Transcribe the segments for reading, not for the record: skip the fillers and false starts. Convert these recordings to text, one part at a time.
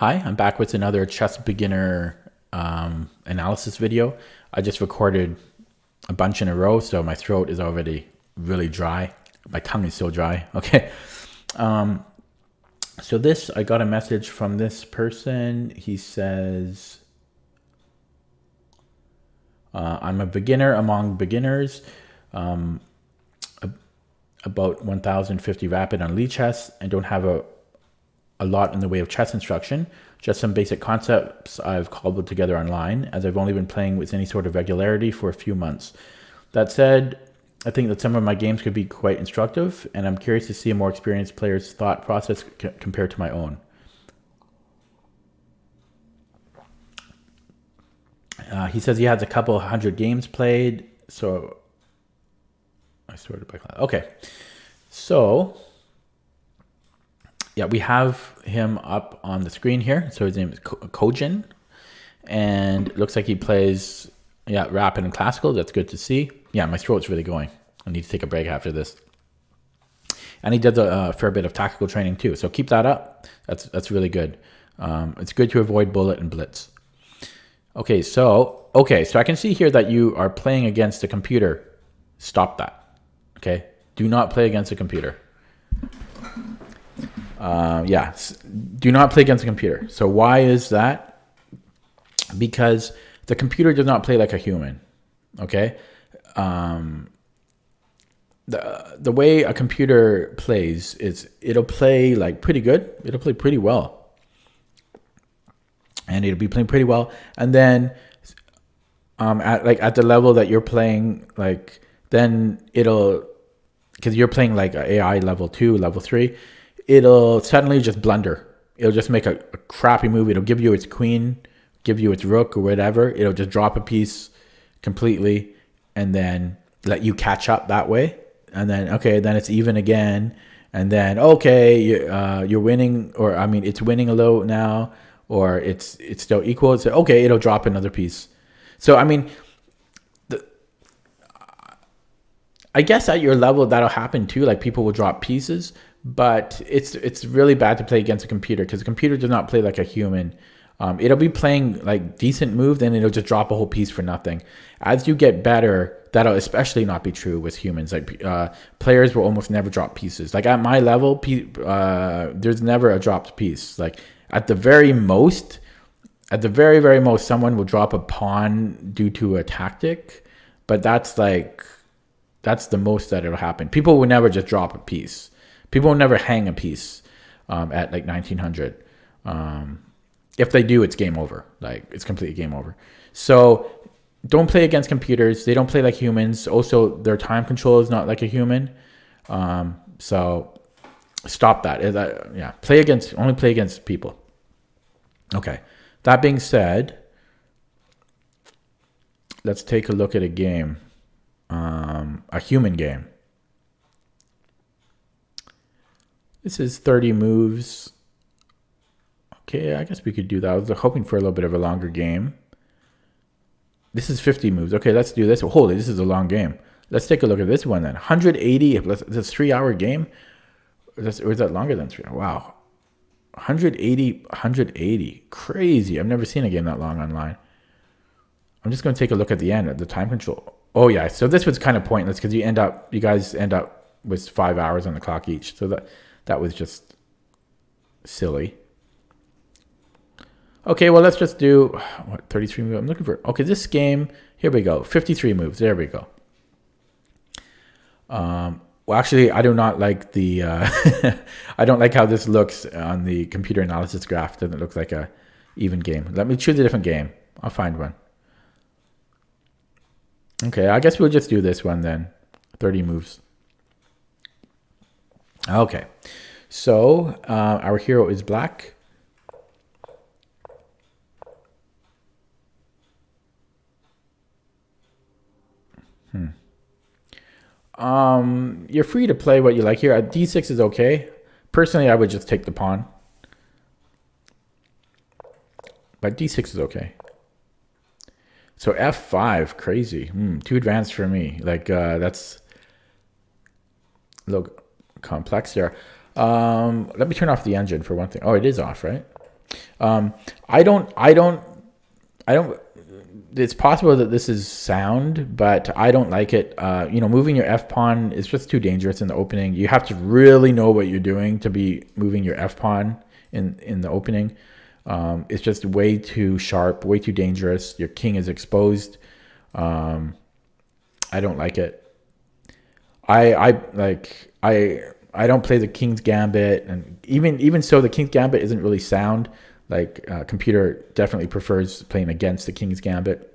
Hi, I'm back with another chess beginner analysis video. I just recorded a bunch in a row, so my throat is already really dry. My tongue is so dry. Okay. So this, I got a message from this person. He says, I'm a beginner among beginners, about 1050 rapid on lead chess, and don't have a lot in the way of chess instruction, just some basic concepts I've cobbled together online, as I've only been playing with any sort of regularity for a few months. That said, I think that some of my games could be quite instructive, and I'm curious to see a more experienced player's thought process compared to my own. He says he has a couple hundred games played, so I sorted by class. Okay, so yeah, we have him up on the screen here. So his name is Kojin, and it looks like he plays rapid and classical. That's good to see. Yeah, my throat's really going. I need to take a break after this. And he does a fair bit of tactical training too. So keep that up. That's really good. It's good to avoid bullet and blitz. Okay, so I can see here that you are playing against a computer. Stop that. Okay, do not play against a computer. Do not play against a computer. So why is that? Because the computer does not play like a human. Okay, the way a computer plays is it'll play like pretty good. It'll play pretty well, and it'll be playing pretty well. And then at the level that you're playing, like then it'll, because you're playing like AI level 2, level 3. It'll suddenly just blunder. It'll just make a crappy move. It'll give you its queen, give you its rook or whatever. It'll just drop a piece completely and then let you catch up that way. And then, then it's even again. And then, you're winning, or I mean, it's winning a little now, or it's still equal. So, it'll drop another piece. So, I mean, I guess at your level, that'll happen too. Like people will drop pieces. But it's really bad to play against a computer, because the computer does not play like a human. It'll be playing like decent move, then it'll just drop a whole piece for nothing. As you get better, that'll especially not be true with humans. Like players will almost never drop pieces. Like at my level, there's never a dropped piece. Like at the very very most, someone will drop a pawn due to a tactic, but that's the most that it'll happen. People will never just drop a piece. People will never hang a piece at like 1900. If they do, it's game over. Like it's completely game over. So don't play against computers. They don't play like humans. Also, their time control is not like a human. So stop that. Only play against people. Okay. That being said, let's take a look at a game, a human game. This is 30 moves. Okay, I guess we could do that. I was hoping for a little bit of a longer game. This is 50 moves. Okay, let's do this. Holy, this is a long game. Let's take a look at this one then. 180. This is a 3-hour game. Or is that longer than 3 hours? Wow. 180. Crazy. I've never seen a game that long online. I'm just going to take a look at the end, at the time control. Oh, yeah. So this was kind of pointless because you guys end up with 5 hours on the clock each. So that was just silly. Okay, well, let's just do 33 moves. I'm looking for. Okay, this game. Here we go. 53 moves. There we go. Well, actually, I do not like the. I don't like how this looks on the computer analysis graph. It doesn't look like a even game. Let me choose a different game. I'll find one. Okay, I guess we'll just do this one then. 30 moves. Okay, so our hero is black. You're free to play what you like here. D6 is okay. Personally, I would just take the pawn. But D6 is okay. So F5, crazy. Too advanced for me. Like, that's a little complex there. Let me turn off the engine for one thing. Oh, it is off, right? Um, I don't, I don't, I don't. It's possible that this is sound, but I don't like it. Moving your F pawn is just too dangerous in the opening. You have to really know what you're doing to be moving your F pawn in the opening. It's just way too sharp, way too dangerous. Your king is exposed. I don't like it. I don't play the King's Gambit, and even so, the King's Gambit isn't really sound. Like computer definitely prefers playing against the King's Gambit.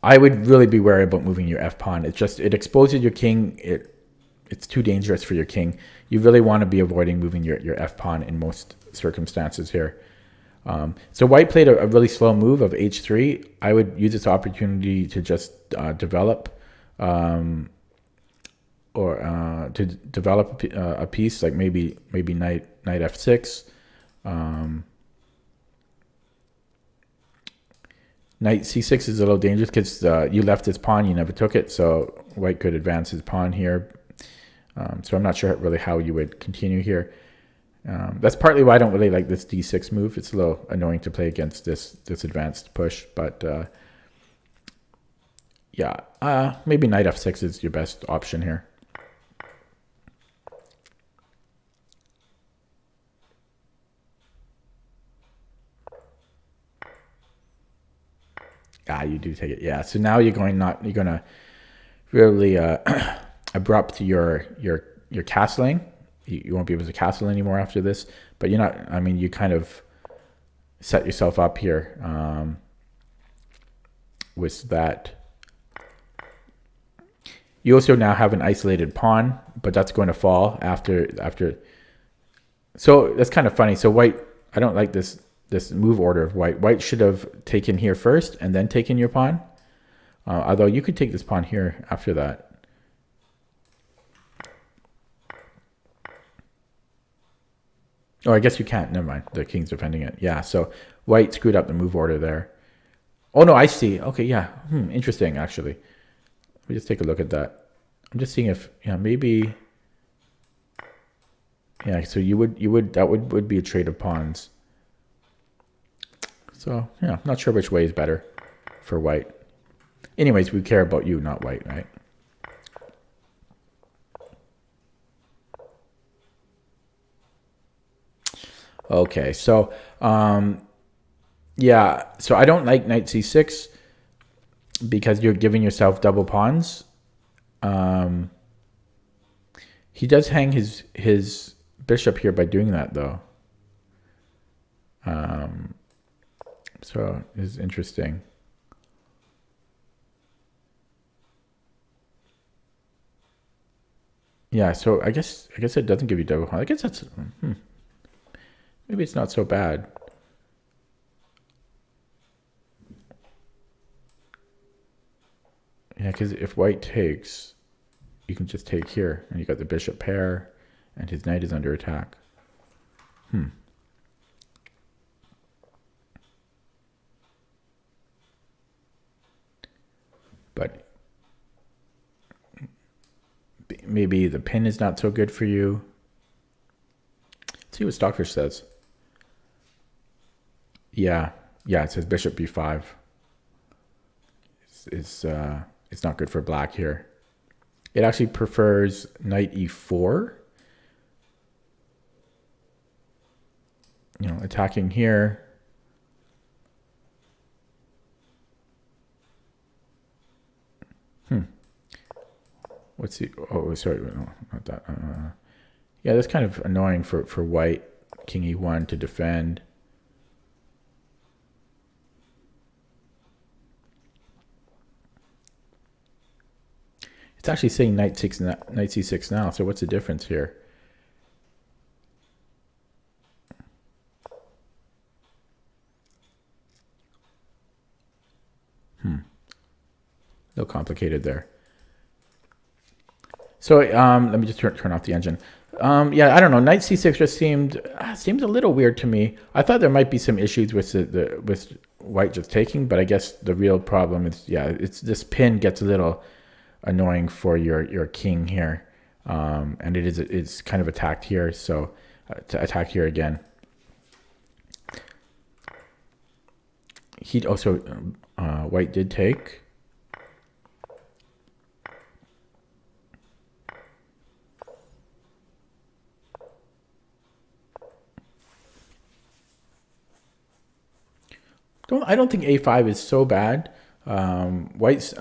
I would really be wary about moving your F pawn. It exposes your king. It's too dangerous for your king. You really want to be avoiding moving your F pawn in most circumstances here. So white played a really slow move of h3. I would use this opportunity to just develop. Or to develop a piece, like maybe knight f6. Knight c6 is a little dangerous because you left his pawn, you never took it, so white could advance his pawn here. So I'm not sure really how you would continue here. That's partly why I don't really like this d6 move. It's a little annoying to play against this advanced push, but maybe knight f6 is your best option here. You do take it. Yeah. So now you're gonna really abrupt your castling. You won't be able to castle anymore after this. But you're not. I mean, you kind of set yourself up here with that. You also now have an isolated pawn, but that's going to fall after. So that's kind of funny. So white, I don't like this move order of white. White should have taken here first and then taken your pawn. Although you could take this pawn here after that. Oh, I guess you can't. Never mind. The king's defending it. Yeah, so white screwed up the move order there. Oh, no, I see. Okay, yeah. Interesting, actually. Let me just take a look at that. I'm just seeing if, maybe... Yeah, so that would be a trade of pawns. So, I'm not sure which way is better for white. Anyways, we care about you, not white, right? Okay, so, so I don't like knight c6 because you're giving yourself double pawns. He does hang his bishop here by doing that, though. So it's interesting. Yeah, so I guess it doesn't give you double pawn. I guess that's maybe it's not so bad. Yeah, because if white takes, you can just take here, and you got the bishop pair, and his knight is under attack. But maybe the pin is not so good for you. Let's see what Stockfish says. Yeah, it says bishop b5. It's not good for black here. It actually prefers knight e4. Attacking here. What's the? Oh, sorry, no, not that. Yeah, that's kind of annoying for white. King e1 to defend. It's actually saying knight c6 now. So what's the difference here? A little complicated there. So let me just turn off the engine. Yeah, I don't know. Knight c6 just seemed a little weird to me. I thought there might be some issues with with white just taking, but I guess the real problem is it's this pin gets a little annoying for your king here, and it's kind of attacked here. So to attack here again. he also white did take. I don't think a5 is so bad. White's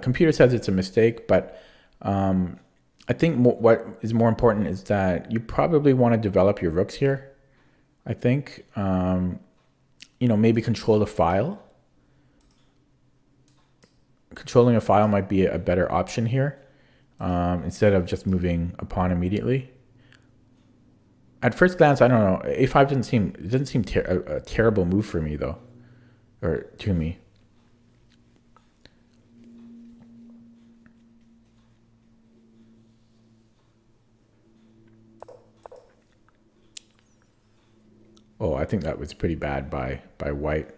computer says it's a mistake, but I think what is more important is that you probably want to develop your rooks here. I think, maybe control the file. Controlling a file might be a better option here instead of just moving a pawn immediately. At first glance, I don't know. A5 doesn't seem a terrible move for me though, or to me. Oh, I think that was pretty bad by white.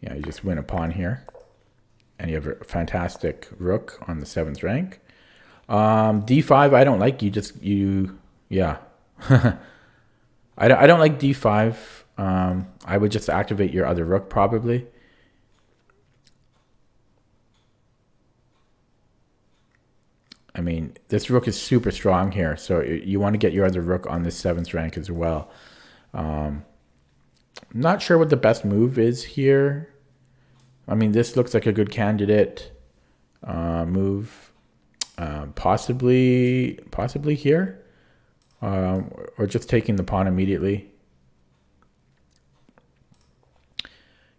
Yeah, you just win a pawn here. And you have a fantastic rook on the 7th rank. D5, I don't like. Yeah. I don't like D5. I would just activate your other rook probably. I mean, this rook is super strong here, so you want to get your other rook on this 7th rank as well. Not sure what the best move is here. I mean, this looks like a good candidate move. Possibly here, or just taking the pawn immediately.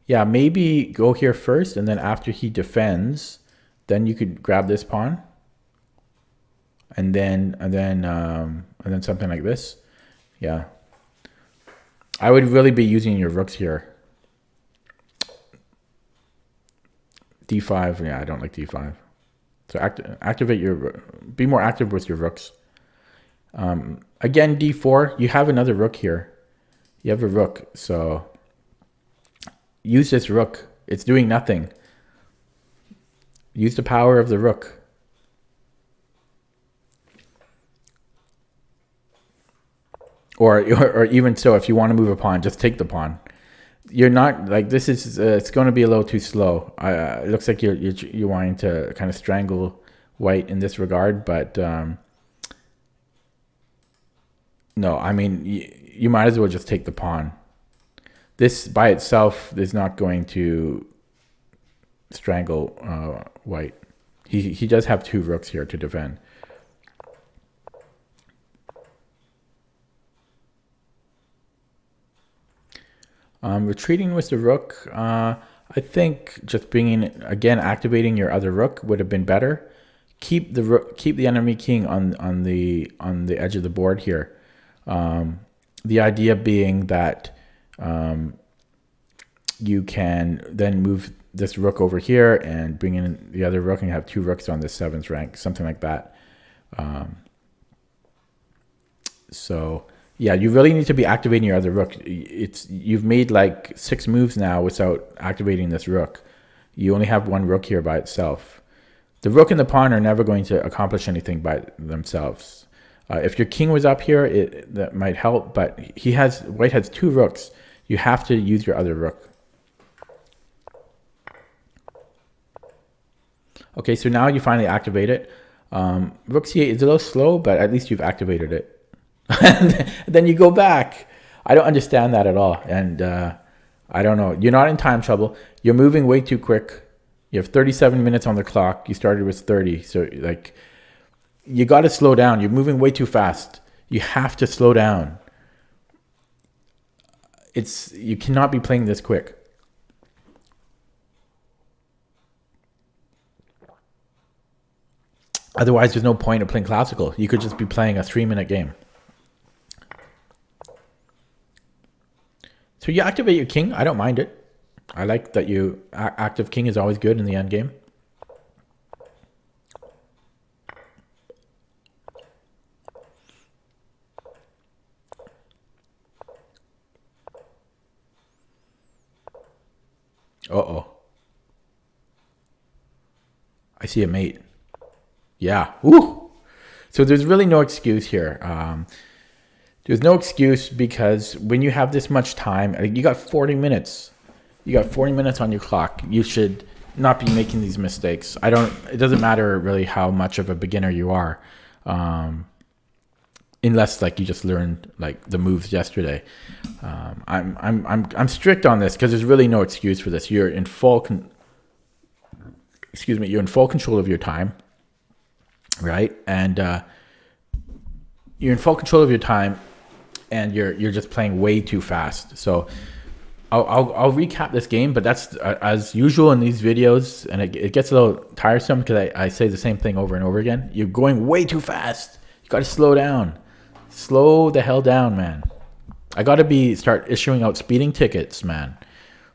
Yeah, maybe go here first, and then after he defends, then you could grab this pawn. And then something like this. Yeah. I would really be using your rooks here. D5, yeah, I don't like D5. So activate be more active with your rooks. Again, D4, you have another rook here. You have a rook, so use this rook. It's doing nothing. Use the power of the rook. Or even so, if you want to move a pawn, just take the pawn. You're not like this is. It's going to be a little too slow. It looks like you're wanting to kind of strangle white in this regard, but no. I mean, you might as well just take the pawn. This by itself is not going to strangle white. He does have 2 rooks here to defend. Retreating with the rook, I think just activating your other rook would have been better. Keep the enemy king on the edge of the board here. The idea being that you can then move this rook over here and bring in the other rook, and you have 2 rooks on the 7th rank, something like that. So. Yeah, you really need to be activating your other rook. You've made like 6 moves now without activating this rook. You only have 1 rook here by itself. The rook and the pawn are never going to accomplish anything by themselves. If your king was up here, that might help, but white has 2 rooks. You have to use your other rook. Okay, so now you finally activate it. Rook c8 is a little slow, but at least you've activated it. And then you go back. I don't understand that at all. And I don't know. You're not in time trouble. You're moving way too quick. You have 37 minutes on the clock. You started with 30. So like, you got to slow down. You're moving way too fast. You have to slow down. You cannot be playing this quick. Otherwise, there's no point of playing classical. You could just be playing a 3-minute game. So you activate your king. I don't mind it. I like that active king is always good in the end game. Uh-oh. I see a mate. Yeah. Woo! So there's really no excuse here. There's no excuse because when you have this much time, like you got 40 minutes. You got 40 minutes on your clock. You should not be making these mistakes. It doesn't matter really how much of a beginner you are. Unless like you just learned like the moves yesterday. I'm strict on this because there's really no excuse for this. You're in full you're in full control of your time, right? And you're in full control of your time, and you're just playing way too fast. So I'll recap this game, but that's as usual in these videos, and it gets a little tiresome because I say the same thing over and over again. You're going way too fast. You got to slow down. Slow the hell down, man. I got to start issuing out speeding tickets, man.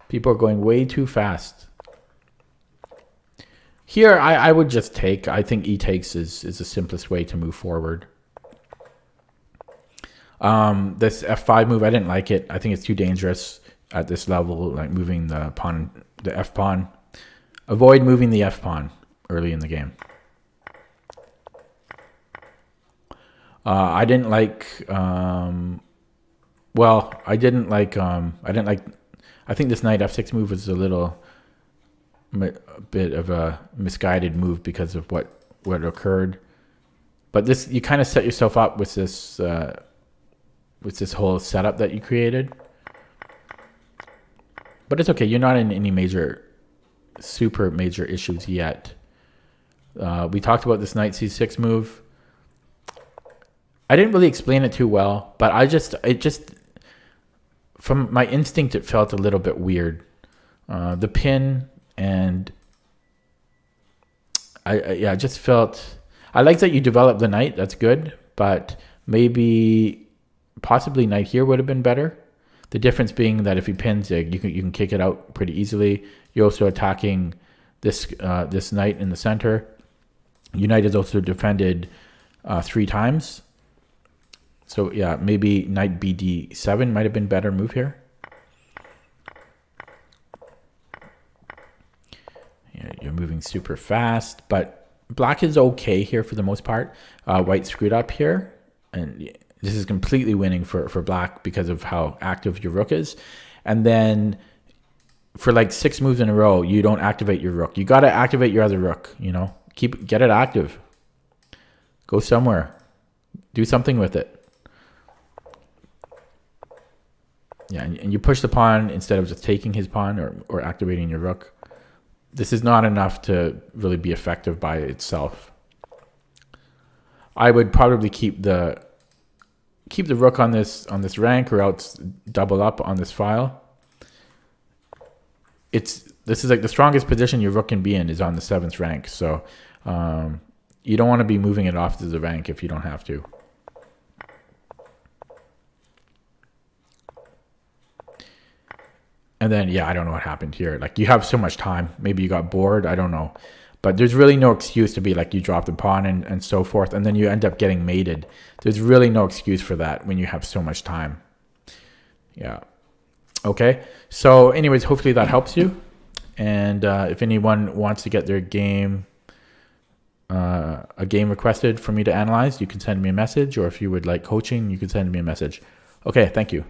People are going way too fast. Here, I would just take. I think e-takes is the simplest way to move forward. This F5 move, I didn't like it. I think it's too dangerous at this level, like moving the F pawn. Avoid moving the F pawn early in the game. I didn't like. I think this knight F6 move was a bit of a misguided move because of what occurred. But this, you kind of set yourself up with this whole setup that you created. But it's okay. You're not in any super major issues yet. We talked about this knight C6 move. I didn't really explain it too well, but it just from my instinct, it felt a little bit weird. The pin, and I just felt, I like that you developed the knight. That's good, but possibly knight here would have been better. The difference being that if he pins it, you can kick it out pretty easily. You're also attacking this knight in the center. Your knight is also defended 3 times. So yeah, maybe knight BD7 might have been better move here. Yeah, you're moving super fast, but black is okay here for the most part. White screwed up here, and this is completely winning for black because of how active your rook is. And then for like 6 moves in a row, you don't activate your rook. You got to activate your other rook, get it active. Go somewhere. Do something with it. Yeah, and you push the pawn instead of just taking his pawn or activating your rook. This is not enough to really be effective by itself. I would probably keep the rook on this rank, or else double up on this file. This is like the strongest position your rook can be in is on the 7th rank. So you don't want to be moving it off to the rank if you don't have to. And then, yeah, I don't know what happened here. Like, you have so much time. Maybe you got bored. I don't know. But there's really no excuse to be like you drop the pawn and so forth, and then you end up getting mated. There's really no excuse for that when you have so much time. Yeah. Okay. So anyways, hopefully that helps you. And if anyone wants to get their game, a game requested for me to analyze, you can send me a message. Or if you would like coaching, you can send me a message. Okay. Thank you.